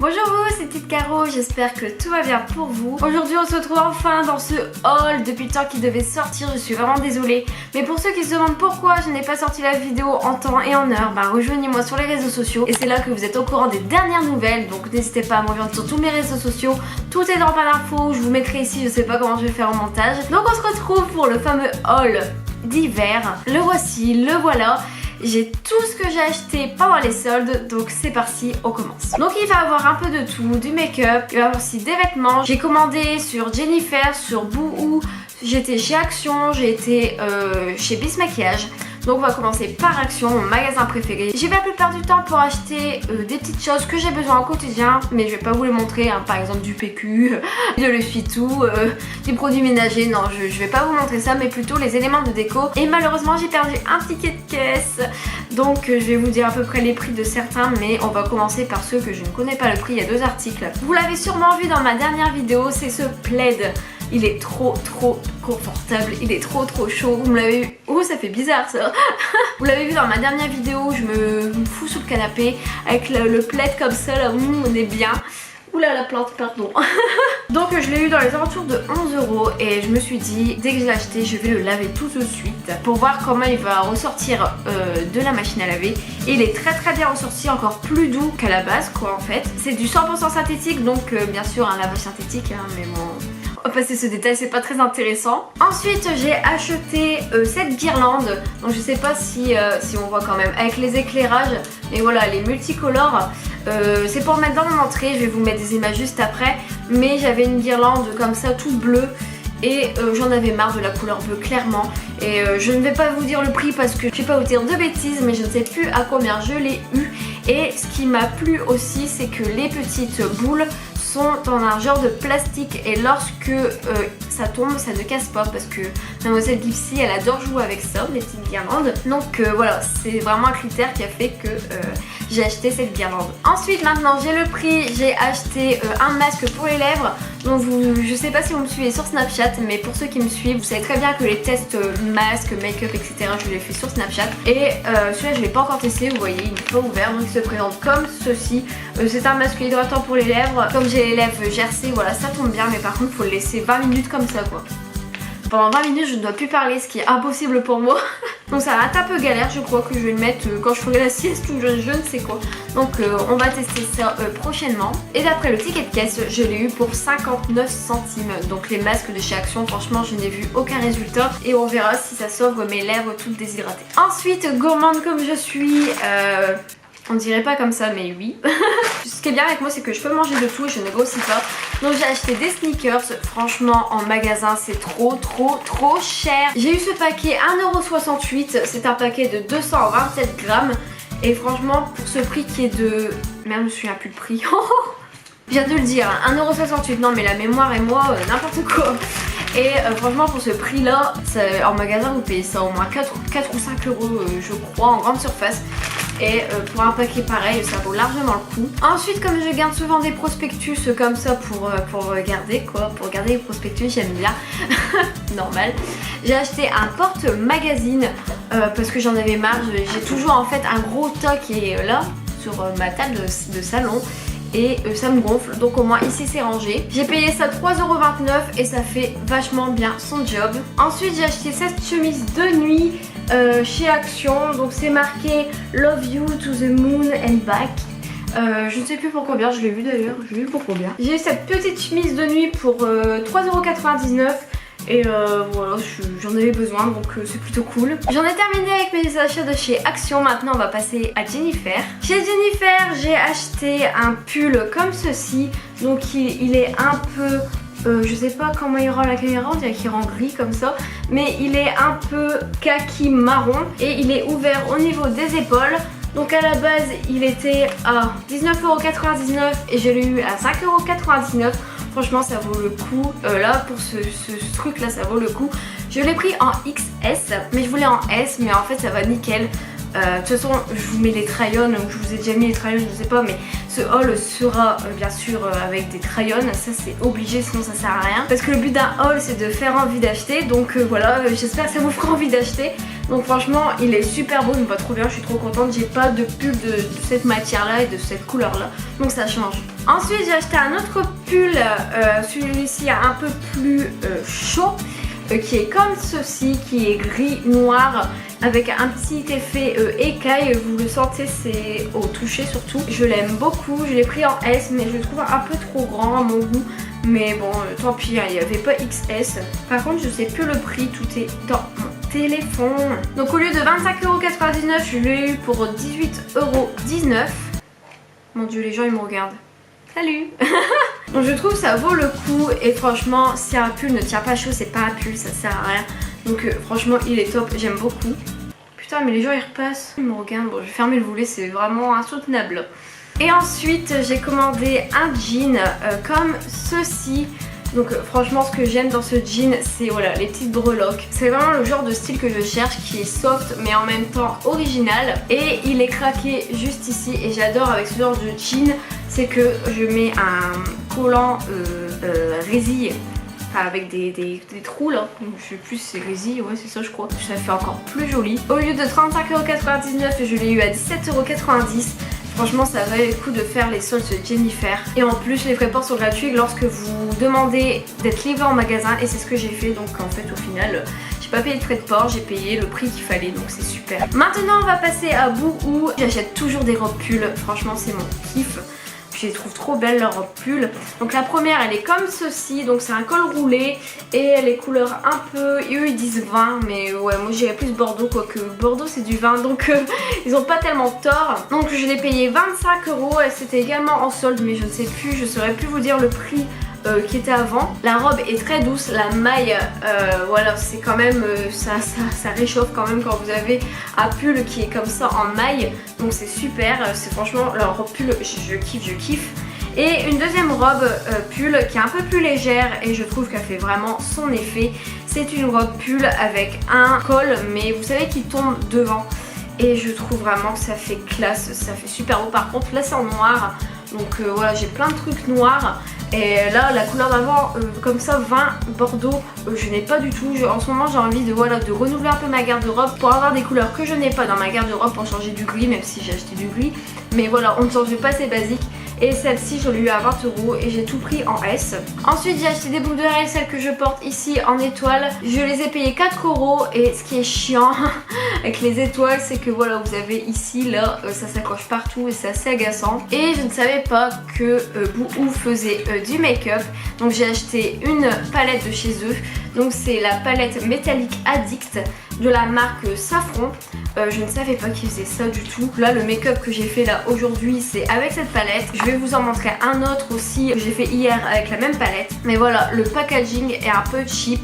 Bonjour vous, c'est Petite Caro, j'espère que tout va bien pour vous. Aujourd'hui on se retrouve enfin dans ce haul depuis le temps qu'il devait sortir, je suis vraiment désolée. Mais pour ceux qui se demandent pourquoi je n'ai pas sorti la vidéo en temps et en heure, rejoignez-moi sur les réseaux sociaux et c'est là que vous êtes au courant des dernières nouvelles. Donc n'hésitez pas à me rejoindre sur tous mes réseaux sociaux, tout est dans pas d'infos, je vous mettrai ici, je sais pas comment je vais faire au montage. Donc on se retrouve pour le fameux haul d'hiver. Le voici, le voilà. J'ai tout ce que j'ai acheté pendant les soldes, donc c'est parti, on commence. Donc il va y avoir un peu de tout, du make-up, il va y avoir aussi des vêtements. J'ai commandé sur Jennifer, sur Boohoo, j'étais chez Action, j'ai été chez Bis Maquillage. Donc on va commencer par Action, mon magasin préféré. J'y vais la plupart du temps pour acheter des petites choses que j'ai besoin au quotidien, mais je vais pas vous les montrer, hein, par exemple du PQ, de l'essuie-tout, des produits ménagers, non je vais pas vous montrer ça, mais plutôt les éléments de déco. Et malheureusement j'ai perdu un ticket de caisse, donc je vais vous dire à peu près les prix de certains, mais on va commencer par ceux que je ne connais pas le prix. Il y a deux articles. Vous l'avez sûrement vu dans ma dernière vidéo, c'est ce plaid. Il est trop confortable, il est trop chaud, vous me l'avez vu. Oh ça fait bizarre ça. Vous l'avez vu dans ma dernière vidéo, je me fous sous le canapé avec le plaid comme ça là, on est bien. Oula la plante, pardon. Donc je l'ai eu dans les alentours de 11 € et je me suis dit dès que je l'ai acheté je vais le laver tout de suite pour voir comment il va ressortir de la machine à laver. Et il est très bien ressorti, encore plus doux qu'à la base quoi en fait. C'est du 100% synthétique, donc bien sûr un lavage synthétique hein, mais bon... On va passer ce détail, c'est pas très intéressant. Ensuite j'ai acheté cette guirlande, donc je sais pas si on voit quand même avec les éclairages, mais voilà elle est multicolore. C'est pour mettre dans mon entrée, je vais vous mettre des images juste après, mais j'avais une guirlande comme ça toute bleue et j'en avais marre de la couleur bleue clairement. Et je ne vais pas vous dire le prix parce que je vais pas vous dire de bêtises, mais je ne sais plus à combien je l'ai eu. Et ce qui m'a plu aussi c'est que les petites boules sont dans un genre de plastique et lorsque ça tombe ça ne casse pas, parce que Mademoiselle Gipsy elle adore jouer avec ça, les petites guirlandes. Donc voilà, c'est vraiment un critère qui a fait que j'ai acheté cette guirlande. Ensuite maintenant j'ai le prix, j'ai acheté un masque pour les lèvres. Donc je sais pas si vous me suivez sur Snapchat, mais pour ceux qui me suivent vous savez très bien que les tests masques, make-up etc je les fais sur Snapchat. Et celui-là je l'ai pas encore testé, vous voyez il n'est pas ouvert, donc il se présente comme ceci. C'est un masque hydratant pour les lèvres. Comme j'ai les lèvres gercées, voilà ça tombe bien, mais par contre faut le laisser 20 minutes comme ça quoi. Pendant 20 minutes je ne dois plus parler, ce qui est impossible pour moi. Donc ça va être un peu galère, je crois que je vais le mettre quand je ferai la sieste ou je ne sais quoi. Donc on va tester ça prochainement. Et d'après le ticket de caisse, je l'ai eu pour 59 centimes. Donc les masques de chez Action, franchement je n'ai vu aucun résultat. Et on verra si ça sauve mes lèvres toutes déshydratées. Ensuite, gourmande comme je suis... on dirait pas comme ça mais oui. Ce qui est bien avec moi c'est que je peux manger de tout et je ne grossis pas. Donc j'ai acheté des sneakers, franchement en magasin c'est trop cher. J'ai eu ce paquet 1,68 €, c'est un paquet de 227 grammes. Et franchement pour ce prix qui est de... Merde je me souviens plus le prix. Je viens de le dire, 1,68 €, non mais la mémoire et moi n'importe quoi. Et franchement pour ce prix là, en magasin vous payez ça au moins 4 ou 5 € je crois en grande surface. Et pour un paquet pareil ça vaut largement le coup. Ensuite comme je garde souvent des prospectus comme ça pour regarder quoi, pour regarder les prospectus j'aime bien. Normal. J'ai acheté un porte-magazine parce que j'en avais marre. J'ai toujours en fait un gros tas qui est là sur ma table de salon. Et ça me gonfle, donc au moins ici c'est rangé. J'ai payé ça 3,29 € et ça fait vachement bien son job. Ensuite j'ai acheté cette chemise de nuit chez Action, donc c'est marqué Love You to the Moon and Back. Je ne sais plus pour combien, je l'ai vu d'ailleurs, je l'ai vu pour combien. J'ai eu cette petite chemise de nuit pour 3,99 € et voilà, j'en avais besoin donc c'est plutôt cool. J'en ai terminé avec mes achats de chez Action, maintenant on va passer à Jennifer. Chez Jennifer j'ai acheté un pull comme ceci, donc il est un peu... je sais pas comment il rend la caméra, on dirait qu'il rend gris comme ça, mais il est un peu kaki marron et il est ouvert au niveau des épaules. Donc à la base il était à 19,99 € et je l'ai eu à 5,99 €. Franchement ça vaut le coup, là pour ce truc là ça vaut le coup. Je l'ai pris en XS mais je voulais en S, mais en fait ça va nickel. De toute façon je vous mets les try-on, ou je vous ai déjà mis les try-on, je sais pas, mais ce haul sera bien sûr avec des try-on, ça c'est obligé, sinon ça sert à rien. Parce que le but d'un haul c'est de faire envie d'acheter, donc voilà, j'espère que ça vous fera envie d'acheter. Donc franchement il est super beau, il me va trop bien, je suis trop contente. J'ai pas de pull de cette matière là et de cette couleur là, donc ça change. Ensuite j'ai acheté un autre pull, celui-ci un peu plus chaud, qui est comme ceci, qui est gris noir avec un petit effet écaille. Vous le sentez, c'est au toucher surtout. Je l'aime beaucoup, je l'ai pris en S mais je le trouve un peu trop grand à mon goût. Mais bon, tant pis, hein, il n'y avait pas XS. Par contre je sais plus le prix, tout est dans mon téléphone. Donc au lieu de 25,99 €, je l'ai eu pour 18,19 €. Mon dieu, les gens ils me regardent. Salut. Donc je trouve que ça vaut le coup, et franchement si un pull ne tient pas chaud, c'est pas un pull, ça sert à rien. Donc franchement il est top, j'aime beaucoup. Putain mais les gens ils repassent, ils me regardent. Bon je vais fermer le volet, c'est vraiment insoutenable. Et ensuite j'ai commandé un jean comme ceci. Donc franchement ce que j'aime dans ce jean, c'est voilà, les petites breloques. C'est vraiment le genre de style que je cherche, qui est soft mais en même temps original. Et il est craqué juste ici, et j'adore avec ce genre de jean, c'est que je mets un collant résille. Enfin, avec des trous là, donc, je sais plus si c'est résille, ouais c'est ça je crois. Ça fait encore plus joli. Au lieu de 35,99 €, je l'ai eu à 17,90 €. Franchement ça valait le coup de faire les soldes Jennifer. Et en plus les frais de port sont gratuits lorsque vous demandez d'être livré en magasin, et c'est ce que j'ai fait. Donc en fait au final j'ai pas payé de frais de port, j'ai payé le prix qu'il fallait, donc c'est super. Maintenant on va passer à Boohoo. J'achète toujours des robes pulls, franchement c'est mon kiff. Je les trouve trop belles leurs robes pulls. Donc la première elle est comme ceci, donc c'est un col roulé et les couleurs un peu, eux ils disent vin, mais ouais moi j'irais plus Bordeaux, quoique Bordeaux c'est du vin, donc ils ont pas tellement tort. Donc je l'ai payé 25 €, et c'était également en solde, mais je ne sais plus, je saurais plus vous dire le prix qui était avant. La robe est très douce, la maille voilà c'est quand même ça réchauffe quand même quand vous avez un pull qui est comme ça en maille, donc c'est super. C'est franchement leur robe pull, je kiffe. Et une deuxième robe pull qui est un peu plus légère, et je trouve qu'elle fait vraiment son effet. C'est une robe pull avec un col, mais vous savez qui tombe devant, et je trouve vraiment que ça fait classe, ça fait super beau. Par contre là c'est en noir, donc voilà j'ai plein de trucs noirs. Et là la couleur d'avant comme ça vin Bordeaux, je n'ai pas du tout. En ce moment j'ai envie de, voilà, de renouveler un peu ma garde-robe pour avoir des couleurs que je n'ai pas dans ma garde-robe, pour changer du gris, même si j'ai acheté du gris. Mais voilà, on ne change pas, c'est basique. Et celle-ci je l'ai eu à 20 € et j'ai tout pris en S. Ensuite j'ai acheté des boucles d'oreilles, celles que je porte ici en étoile. Je les ai payées 4 €, et ce qui est chiant avec les étoiles c'est que voilà vous avez ici là ça s'accroche partout et c'est assez agaçant. Et je ne savais pas que Boohoo faisait du make-up, donc j'ai acheté une palette de chez eux. Donc c'est la palette métallique Addict de la marque Safran. Je ne savais pas qu'ils faisaient ça du tout. Là le make-up que j'ai fait là aujourd'hui c'est avec cette palette. Je vais vous en montrer un autre aussi que j'ai fait hier avec la même palette. Mais voilà, le packaging est un peu cheap.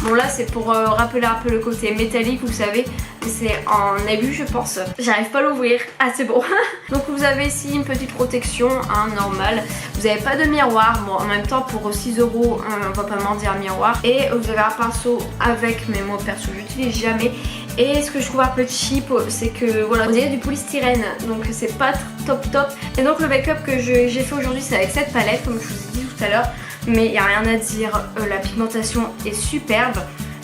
Bon là c'est pour rappeler un peu le côté métallique, vous savez, c'est en alu je pense. J'arrive pas à l'ouvrir, ah c'est bon. Donc vous avez ici une petite protection, hein, normale. Vous n'avez pas de miroir, bon en même temps pour 6 €, on va pas mentir, un miroir. Et vous avez un pinceau avec, mais moi perso j'utilise jamais. Et ce que je trouve un peu cheap c'est que voilà, on dirait du polystyrène, donc c'est pas top. Et donc le make-up que j'ai fait aujourd'hui c'est avec cette palette comme je vous ai dit tout à l'heure. Mais il n'y a rien à dire, la pigmentation est superbe.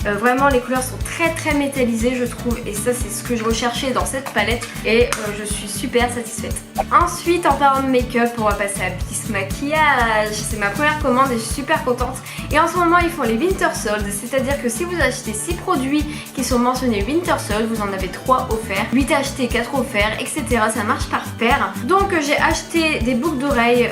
Vraiment les couleurs sont très métallisées je trouve, et ça c'est ce que je recherchais dans cette palette, et je suis super satisfaite. Ensuite en parlant de make-up, on va passer à Bliss Maquillage. C'est ma première commande et je suis super contente. Et en ce moment ils font les Winter Solds, c'est-à-dire que si vous achetez 6 produits qui sont mentionnés Winter Solds, vous en avez 3 offerts, 8 achetés, 4 offerts, etc. Ça marche par paire. Donc j'ai acheté des boucles d'oreilles,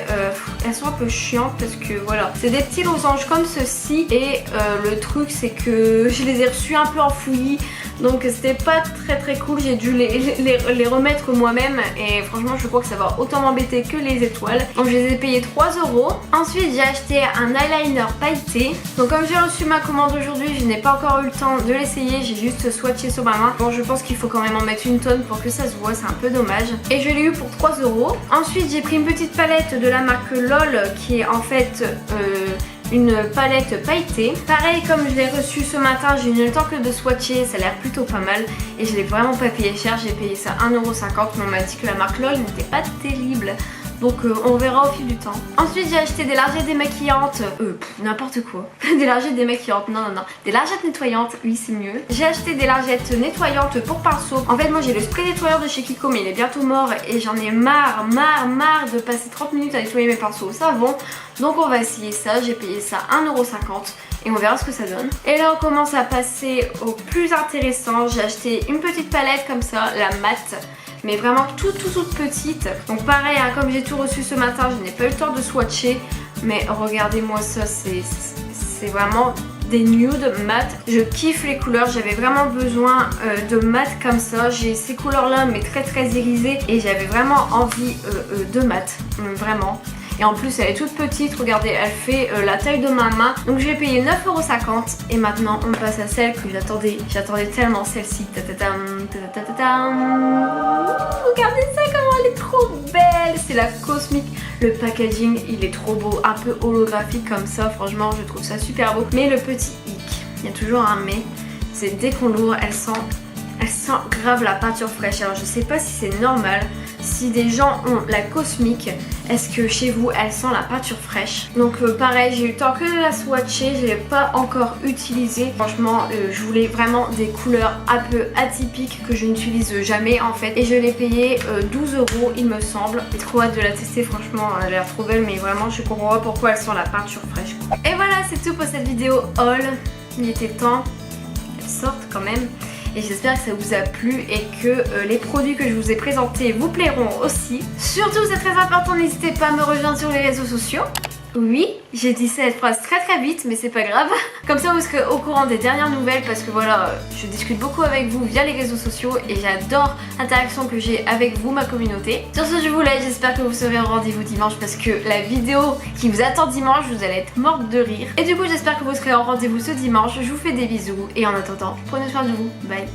elles sont un peu chiantes parce que voilà, c'est des petits losanges comme ceci, et le truc c'est que je les ai reçus un peu en fouillis, donc c'était pas très cool. J'ai dû les remettre moi-même, et franchement je crois que ça va autant m'embêter que les étoiles. Donc je les ai payés 3 €. Ensuite j'ai acheté un eyeliner pailleté. Donc comme j'ai reçu ma commande aujourd'hui, je n'ai pas encore eu le temps de l'essayer, j'ai juste swatché sur ma main. Bon je pense qu'il faut quand même en mettre une tonne pour que ça se voit, c'est un peu dommage. Et je l'ai eu pour 3 €. Ensuite j'ai pris une petite palette de la marque LOL qui est en fait une palette pailletée. Pareil, comme je l'ai reçue ce matin, j'ai eu le temps que de swatcher, ça a l'air plutôt pas mal et je l'ai vraiment pas payé cher, j'ai payé ça 1,50€, mais on m'a dit que la marque LOL n'était pas terrible. Donc on verra au fil du temps. Ensuite j'ai acheté des lingettes démaquillantes, n'importe quoi. Des lingettes démaquillantes, non, des lingettes nettoyantes, oui c'est mieux. J'ai acheté des lingettes nettoyantes pour pinceau. En fait moi j'ai le spray nettoyeur de chez Kiko mais il est bientôt mort et j'en ai marre de passer 30 minutes à nettoyer mes pinceaux au savon. Donc on va essayer ça, j'ai payé ça 1,50€ et on verra ce que ça donne. Et là on commence à passer au plus intéressant. J'ai acheté une petite palette comme ça, la mat, mais vraiment toute petite. Donc pareil, hein, comme j'ai tout reçu ce matin, je n'ai pas eu le temps de swatcher. Mais regardez-moi ça, c'est vraiment des nudes mat. Je kiffe les couleurs, j'avais vraiment besoin de mat comme ça. J'ai ces couleurs là mais très irisées et j'avais vraiment envie de mat, vraiment. Et en plus elle est toute petite, regardez, elle fait la taille de ma main. Donc je l'ai payé 9,50€ et maintenant on passe à celle que j'attendais tellement, celle-ci. Regardez ça comment elle est trop belle, c'est la Cosmic. Le packaging il est trop beau, un peu holographique comme ça, franchement je trouve ça super beau. Mais le petit hic, il y a toujours un mais, c'est dès qu'on l'ouvre elle sent grave la peinture fraîche. Alors je sais pas si c'est normal, si des gens ont la Cosmic, est-ce que chez vous elle sent la peinture fraîche? Donc pareil, j'ai eu le temps que de la swatcher, je l'ai pas encore utilisée. Franchement je voulais vraiment des couleurs un peu atypiques que je n'utilise jamais en fait. Et je l'ai payé 12€ il me semble. J'ai trop hâte de la tester, franchement elle a l'air trop belle, mais vraiment je comprends pas pourquoi elle sent la peinture fraîche. Et voilà, c'est tout pour cette vidéo haul. Il était temps qu'elle sorte quand même. Et j'espère que ça vous a plu et que les produits que je vous ai présentés vous plairont aussi. Surtout, c'est très important, n'hésitez pas à me rejoindre sur les réseaux sociaux. Oui, j'ai dit cette phrase très vite, mais c'est pas grave. Comme ça vous serez au courant des dernières nouvelles parce que voilà, je discute beaucoup avec vous via les réseaux sociaux et j'adore l'interaction que j'ai avec vous, ma communauté. Sur ce, je vous laisse, j'espère que vous serez au rendez-vous dimanche parce que la vidéo qui vous attend dimanche, vous allez être morte de rire. Et du coup, j'espère que vous serez au rendez-vous ce dimanche. Je vous fais des bisous et en attendant, prenez soin de vous. Bye.